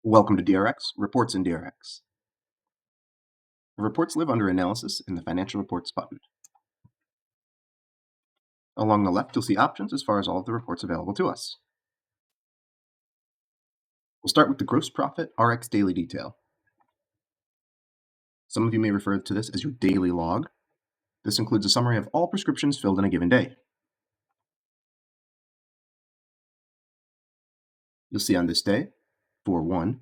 Welcome to DRX, Reports in DRX. The reports live under analysis in the Financial Reports button. Along the left, you'll see options as far as all of the reports available to us. We'll start with the Gross Profit RX Daily Detail. Some of you may refer to this as your daily log. This includes a summary of all prescriptions filled in a given day. You'll see on this day, 4/1,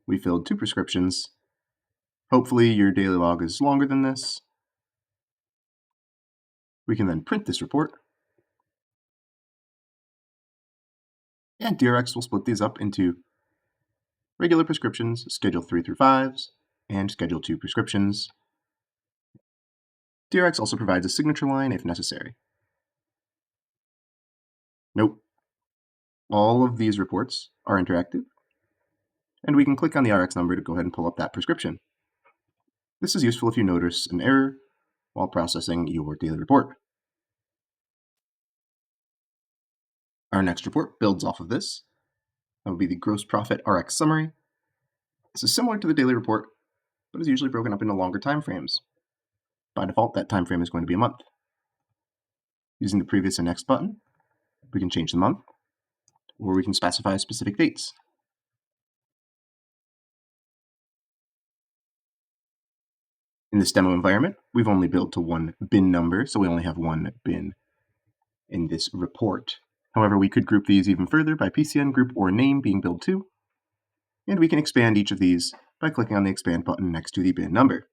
we filled 2 prescriptions. Hopefully your daily log is longer than this. We can then print this report. And DRX will split these up into regular prescriptions, Schedule 3 through 5s, and Schedule 2 prescriptions. DRX also provides a signature line if necessary. Nope. All of these reports are interactive, and we can click on the RX number to go ahead and pull up that prescription. This is useful if you notice an error while processing your daily report. Our next report builds off of this. That would be the Gross Profit RX Summary. This is similar to the daily report, but is usually broken up into longer time frames. By default, that time frame is going to be a month. Using the Previous and Next button, we can change the month, or we can specify specific dates. In this demo environment, we've only billed to one bin number, so we only have one bin in this report. However, we could group these even further by PCN group or name being billed to, and we can expand each of these by clicking on the Expand button next to the bin number.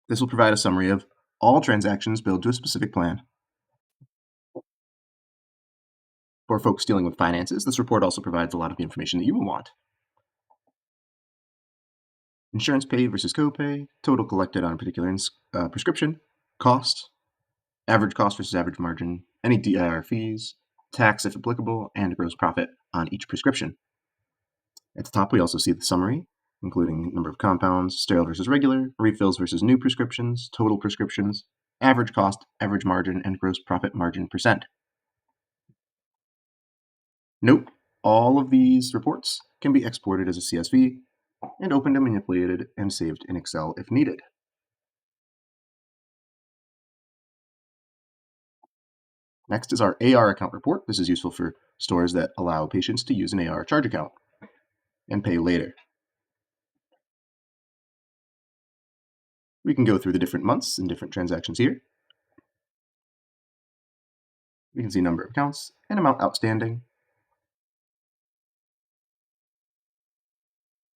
This will provide a summary of all transactions billed to a specific plan. For folks dealing with finances, this report also provides a lot of the information that you will want. Insurance paid versus copay, total collected on a particular prescription, cost, average cost versus average margin, any DIR fees, tax if applicable, and gross profit on each prescription. At the top, we also see the summary, including number of compounds, sterile versus regular, refills versus new prescriptions, total prescriptions, average cost, average margin, and gross profit margin percent. Note, all of these reports can be exported as a CSV and opened and manipulated and saved in Excel if needed. Next is our AR account report. This is useful for stores that allow patients to use an AR charge account and pay later. We can go through the different months and different transactions here. We can see number of accounts and amount outstanding.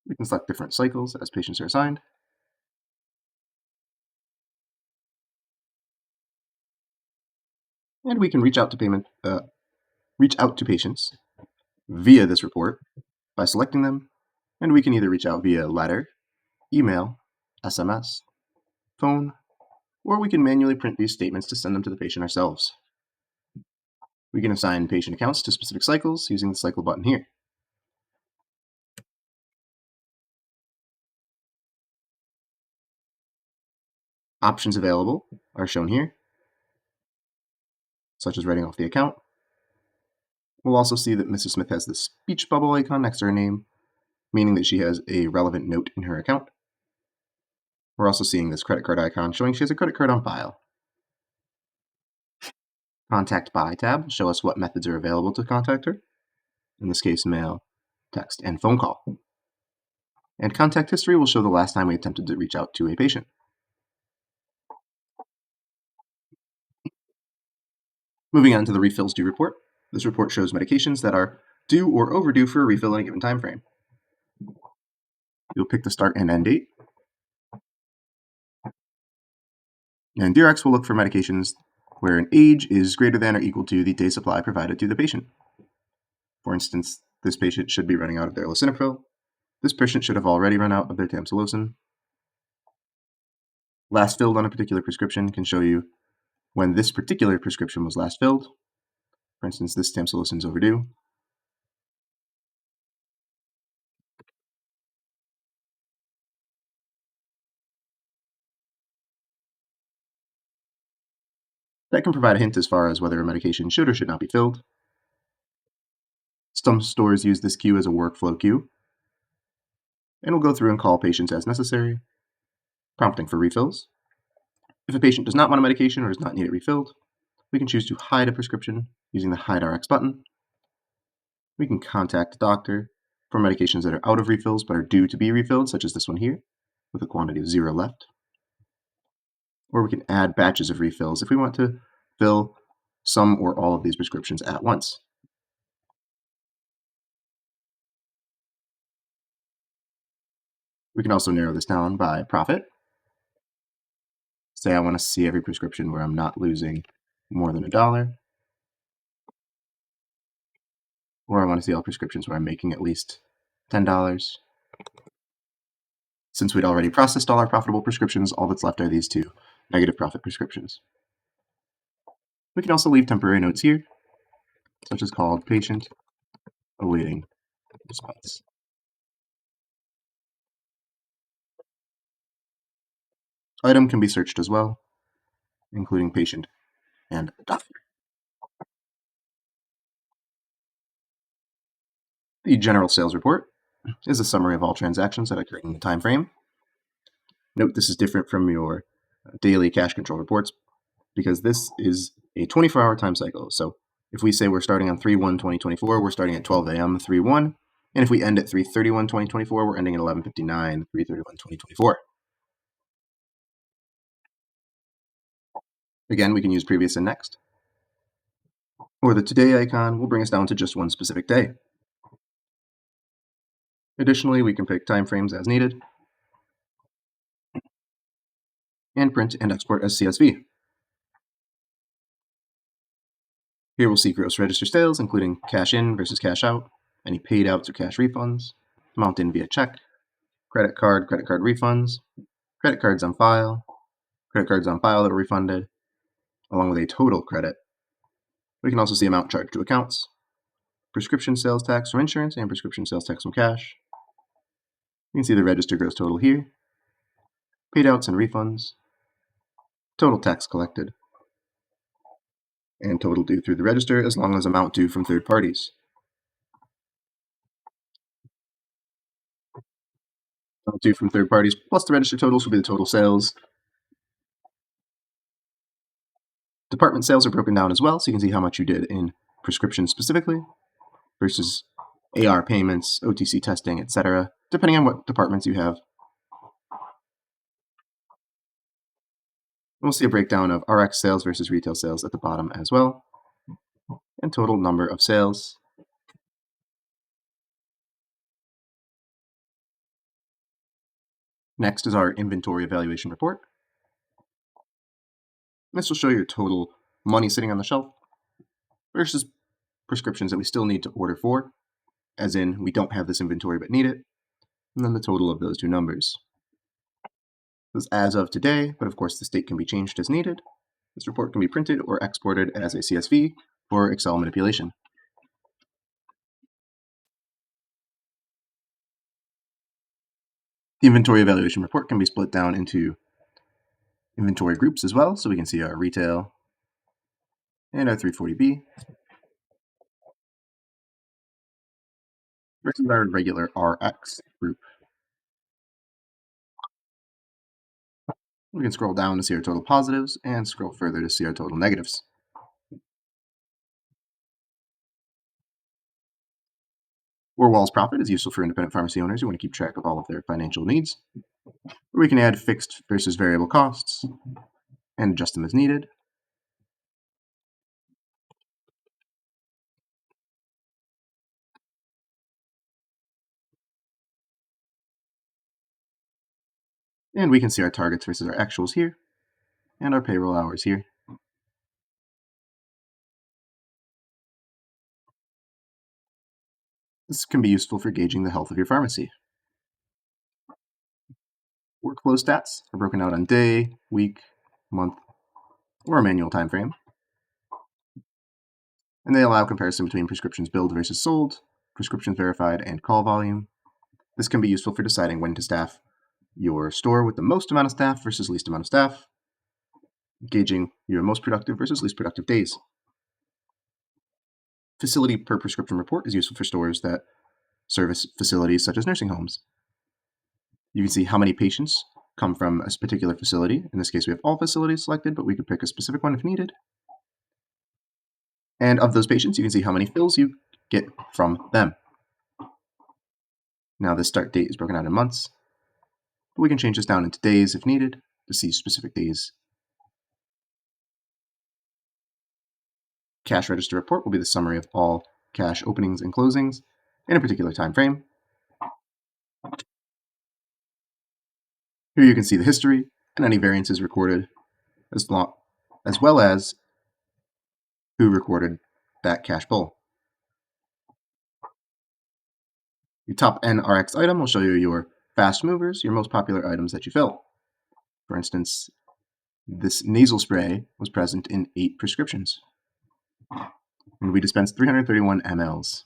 We can select different cycles as patients are assigned. And we can reach out to patients via this report by selecting them, and we can either reach out via letter, email, SMS, phone, or we can manually print these statements to send them to the patient ourselves. We can assign patient accounts to specific cycles using the cycle button here. Options available are shown here, such as writing off the account. We'll also see that Mrs. Smith has the speech bubble icon next to her name, meaning that she has a relevant note in her account. We're also seeing this credit card icon showing she has a credit card on file. Contact By tab will show us what methods are available to contact her. In this case, mail, text, and phone call. And contact history will show the last time we attempted to reach out to a patient. Moving on to the refills due report. This report shows medications that are due or overdue for a refill in a given time frame. You'll pick the start and end date. And DRX will look for medications where an age is greater than or equal to the day supply provided to the patient. For instance, this patient should be running out of their lisinopril. This patient should have already run out of their tamsulosin. Last filled on a particular prescription can show you when this particular prescription was last filled. For instance, this tamsulosin is overdue. That can provide a hint as far as whether a medication should or should not be filled. Some stores use this queue as a workflow queue. and we'll go through and call patients as necessary, prompting for refills. If a patient does not want a medication or does not need it refilled, we can choose to hide a prescription using the Hide RX button. We can contact the doctor for medications that are out of refills but are due to be refilled, such as this one here, with a quantity of 0 left. Or we can add batches of refills if we want to fill some or all of these prescriptions at once. We can also narrow this down by profit. Say I want to see every prescription where I'm not losing more than $1, or I want to see all prescriptions where I'm making at least $10. Since we'd already processed all our profitable prescriptions, all that's left are these two negative profit prescriptions. We can also leave temporary notes here, such as called patient awaiting response. Item can be searched as well, including patient and doctor. The general sales report is a summary of all transactions that occurred in the time frame. Note this is different from your daily cash control reports because this is a 24-hour time cycle. So if we say we're starting on 3/1/2024, we're starting at 12 a.m. 3/1, and if we end at 3/31/2024, we're ending at 11:59 3/31/2024. Again, we can use previous and next, or the today icon will bring us down to just one specific day. Additionally, we can pick time frames as needed and print and export as CSV. Here we'll see gross register sales, including cash in versus cash out, any paid outs or cash refunds, amount in via check, credit card refunds, credit cards on file that were refunded, along with a total credit. We can also see amount charged to accounts, prescription sales tax from insurance, and prescription sales tax from cash. You can see the register gross total here, paid outs and refunds, total tax collected, and total due through the register, as long as amount due from third parties. Amount due from third parties plus the register totals will be the total sales. Department sales are broken down as well, so you can see how much you did in prescriptions specifically versus AR payments, OTC testing, etc., depending on what departments you have. We'll see a breakdown of RX sales versus retail sales at the bottom as well, and total number of sales. Next is our inventory evaluation report. This will show your total money sitting on the shelf versus prescriptions that we still need to order for, as in we don't have this inventory but need it, and then the total of those two numbers. This is as of today, but of course this date can be changed as needed. This report can be printed or exported as a CSV for Excel manipulation. The inventory evaluation report can be split down into inventory groups as well, so we can see our retail and our 340B versus our regular RX group. We can scroll down to see our total positives and scroll further to see our total negatives. Warwall's profit is useful for independent pharmacy owners who want to keep track of all of their financial needs. We can add fixed versus variable costs and adjust them as needed. And we can see our targets versus our actuals here and our payroll hours here. This can be useful for gauging the health of your pharmacy. Workflow stats are broken out on day, week, month, or a manual time frame. And they allow comparison between prescriptions billed versus sold, prescriptions verified, and call volume. This can be useful for deciding when to staff your store with the most amount of staff versus least amount of staff, gauging your most productive versus least productive days. Facility per prescription report is useful for stores that service facilities such as nursing homes. You can see how many patients come from a particular facility. In this case, we have all facilities selected, but we could pick a specific one if needed. And of those patients, you can see how many fills you get from them. Now this start date is broken out in months, but we can change this down into days if needed to see specific days. Cash register report will be the summary of all cash openings and closings in a particular time frame. Here you can see the history and any variances recorded, as well as who recorded that cash pull. Your top NRX item will show you your fast movers, your most popular items that you fill. For instance, this nasal spray was present in 8 prescriptions, and we dispensed 331 mLs.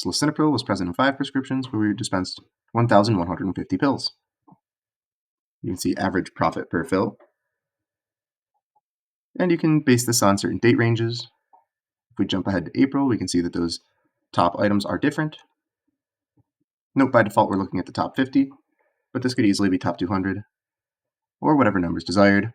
Lisinopril was present in 5 prescriptions, where we dispensed 1,150 pills. You can see average profit per fill, and you can base this on certain date ranges. If we jump ahead to April, we can see that those top items are different. Note by default we're looking at the top 50, but this could easily be top 200, or whatever numbers desired.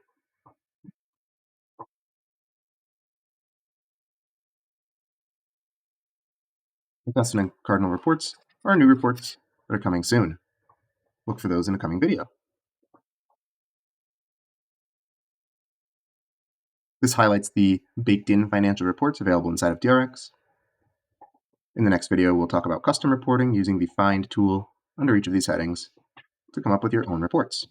Augusta and Cardinal reports are new reports that are coming soon. Look for those in a coming video. This highlights the baked-in financial reports available inside of DRX. In the next video, we'll talk about custom reporting using the Find tool under each of these headings to come up with your own reports.